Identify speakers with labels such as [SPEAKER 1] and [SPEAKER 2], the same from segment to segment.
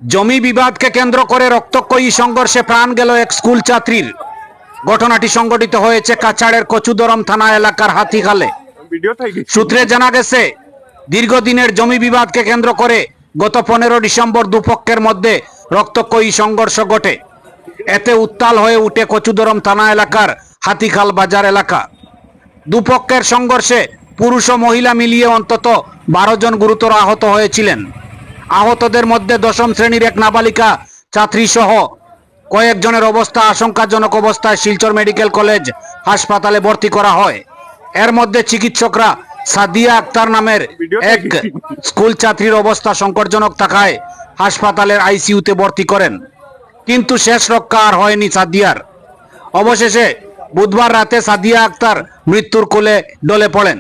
[SPEAKER 1] জমি বিবাদকে কেন্দ্র করে রক্তক্ষয়ী সংঘর্ষে প্রাণ গেল এক স্কুল ছাত্রীর। ঘটনাটি সংঘটিত হয়েছে কাছাড়ের কচুদরম থানা এলাকার হাতিখালে। সূত্রে জানা গেছে, দীর্ঘদিনের জমি বিবাদকে কেন্দ্র করে গত 15 ডিসেম্বর দুপক্ষের মধ্যে রক্তক্ষয়ী সংঘর্ষ ঘটে। এতে উত্তাল হয়ে উঠে কচুদরম থানা এলাকার হাতিখাল বাজার এলাকা। দুপক্ষের সংঘর্ষে পুরুষ ও মহিলা মিলিয়ে অন্তত 12 জন গুরুতর আহত হয়েছিলেন। আহতদের মধ্যে 10ম শ্রেণীর এক নাবালিকা ছাত্রী সহ কয়েকজনের অবস্থা আশঙ্কাজনক অবস্থায় শিলচর মেডিকেল কলেজ হাসপাতালে ভর্তি করা হয়। এর মধ্যে চিকিৎসকরা সাদিয়া আক্তার নামের এক স্কুল ছাত্রীর অবস্থা সংকটজনক থাকায় হাসপাতালের আইসিইউতে ভর্তি করেন, কিন্তু শেষ রক্ষা আর হয়নি সাদিয়ার। অবশেষে বুধবার রাতে সাদিয়া আক্তার মৃত্যুর কোলে ঢলে পড়েন।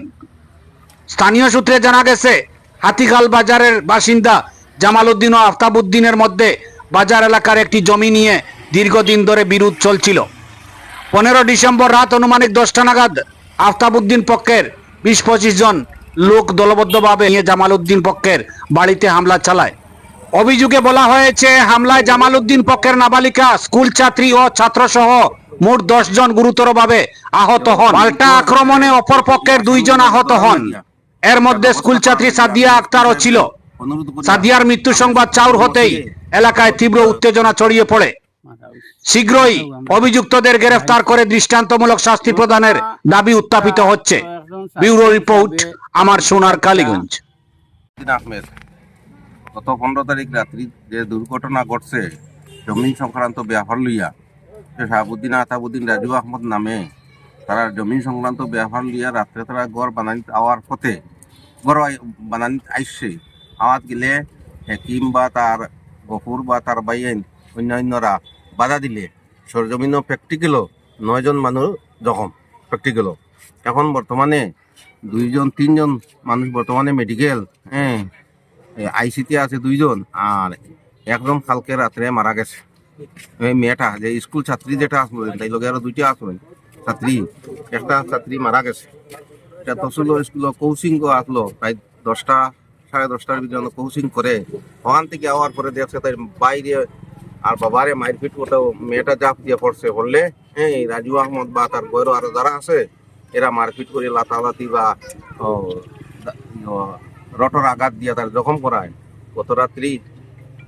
[SPEAKER 1] স্থানীয় সূত্রে জানা গেছে, হাতিখাল বাজারের বাসিন্দা জামাল উদ্দিন ও আফতাব উদ্দিনের মধ্যে বাজার এলাকার একটি জমি নিয়ে দীর্ঘদিন ধরে বিরোধ চলছিল। 15 ডিসেম্বর রাত অনুমানিক 10টা নাগাদ আফতাব উদ্দিন পক্ষের 20-25 জন লোক দলবদ্ধভাবে নিয়ে জামাল উদ্দিন পক্ষের বাড়িতে হামলা চালায়। অভিযোগে বলা হয়েছে, হামলায় জামাল উদ্দিন পক্ষের নাবালিকা, স্কুল ছাত্রী ও ছাত্রসহ মোট 10 জন গুরুতরভাবে আহত হন। পাল্টা আক্রমণে অপর পক্ষের 2 জন আহত হন। এর মধ্যে স্কুল ছাত্রী সাদিয়া আক্তারও ছিল। সাদিয়ার মৃত্যু সংবাদ চাউর হতেই এলাকায় তীব্র উত্তেজনা ছড়িয়ে পড়ে। শীঘ্রই অভিযুক্তদের গ্রেফতার করে দৃষ্টান্তমূলক শাস্তি প্রদানের দাবি উত্থাপিত হচ্ছে। ব্যুরো রিপোর্ট, আমার সোনার কালীগঞ্জ।
[SPEAKER 2] আহমেদ, গত 15 তারিখ রাত্রি যে দুর্ঘটনা ঘটছে জমিন সংক্রান্ত ব্যাপার লইয়া, শাহাবুদ্দিন, আতাবুদ্দিন, রাজু আহমদ নামে তারা জমিন সংক্রান্ত ব্যাপার লইয়া রাত্রে তারা গড় বানানি আওয়ার পথে গড় বানানি আইসছে। আওয়াজ গেলে হেকিম বা তার গফুর বা তার বাইন অন্যান্যরা বাধা দিলে সরজমিনও প্র্যাকটিক্যালও 9 জন মানুষ জখম প্র্যাকটিক্যালও। এখন বর্তমানে 2 জন 3 জন মানুষ বর্তমানে মেডিকেল আইসিতে আছে 2 জন, আর একজন কালকে রাত্রে মারা গেছে। এই মেয়েটা যে স্কুল ছাত্রী যেটা আসলো তাই লগে আরো 2টা আসলো ছাত্রী, একটা ছাত্রী মারা গেছে। এটা তসল স্কুল কোচিং আসলো প্রায় 10টা সাড়ে 10টার ভিতরে কোচিং করে ওখান থেকে আওয়ার পরে দেখছে তাই বাইরে আর বাবারে মারপিট করতে মেয়েটা জাপ দিয়ে পড়ছে। বললে রাজু আহমদ বা তার বইয়ের আরো যারা আছে এরা মারপিট করে লাতালাতি বা রটর আঘাত দিয়ে তার জখম করায়। গত রাত্রি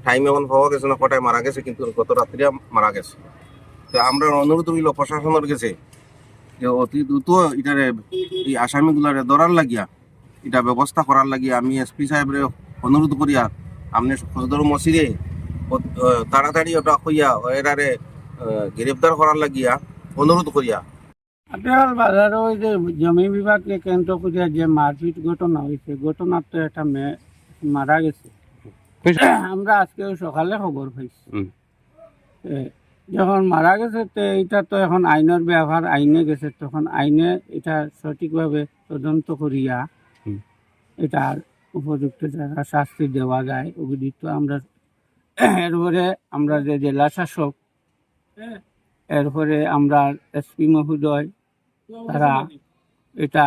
[SPEAKER 2] টাইম এখন পাওয়া গেছে না কটায় মারা গেছে, কিন্তু গত রাত্রি মারা গেছে। তো আমরা অনুরোধ রইল প্রশাসনের গেছে যে অতি দ্রুত এটারে এই আসামিগুলারে ধরার লাগিয়া এটা ব্যবস্থা করার লাগিয়া আমি এসপি সাহেবের অনুরোধ করিয়া আপনি সদর মসজিদে তাড়াতাড়ি ওটা হইয়া এরারে গ্রেফতার করার লাগিয়া অনুরোধ করিয়া।
[SPEAKER 3] আপনার বাজারে ওই যে জমি বিবাদকে কেন্দ্র করিয়া যে মারপিট ঘটনা হয়েছে, ঘটনার তো একটা মেয়ে মারা গেছে। আমরা আজকে সকালে খবর পাইছি। যখন মারা গেছে তো এটা তো এখন আইনের ব্যবহার, আইনে গেছে, তখন আইনে এটা সঠিকভাবে তদন্ত করিয়া এটার উপযুক্ত যারা শাস্তি দেওয়া যায় অভিযুক্ত আমরা। এরপরে আমরা যে জেলা শাসক, এরপরে আমরা এসপি মহোদয়, তারা এটা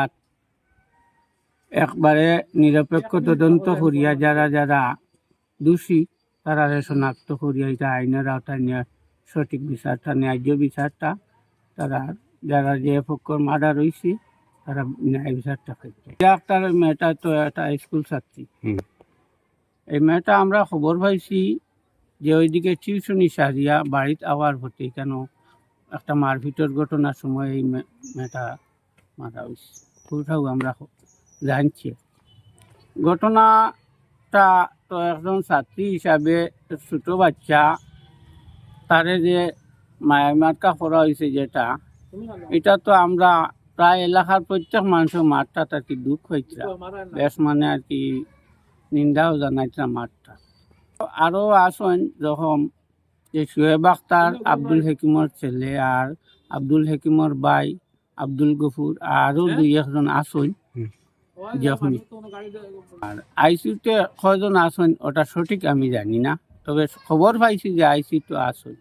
[SPEAKER 3] একবারে নিরপেক্ষ তদন্ত করিয়া যারা যারা দোষী তারা শনাক্ত করিয়া এটা আইনের আওতায় নিয়ে সঠিক বিচারটা, ন্যায্য বিচারটা তারা যারা যে পক্ষর মার্ডার হয়েছে তারা ন্যায় বিচারটা করছে। একটা মেয়েটা তো একটা স্কুল ছাত্রী। এই মেয়েটা আমরা খবর পাইছি যে ওইদিকে টিউশনি সারিয়া বাড়িতে আওয়ার হতে কেন একটা মারপিটের ঘটনার সময় এই মেয়েটা মারা হয়েছে। ওটাও আমরা জানছি। ঘটনাটা তো একজন ছাত্রী হিসাবে ছোটো বাচ্চা তারে যে মারকা করা হয়েছে যেটা, এটা তো আমরা প্রায় এলাকার প্রত্যেক মানুষের মাঠটা আর কি দুঃখ হয়েছে, বেশ মানে আর কি নিন্দাও জানাইছে মাঠটা। আরও আসেন যখন যে শোয়েব আখতার আব্দুল হেকিমর ছেলে আর আব্দুল হেকিমর ভাই আব্দুল গফুর আরও 2-1 জন আসেন যখন। আর আইসিউতে কয়জন আসেন ওটা সঠিক আমি জানি না, তবে খবর পাইছি যে আইসি তো আসেন।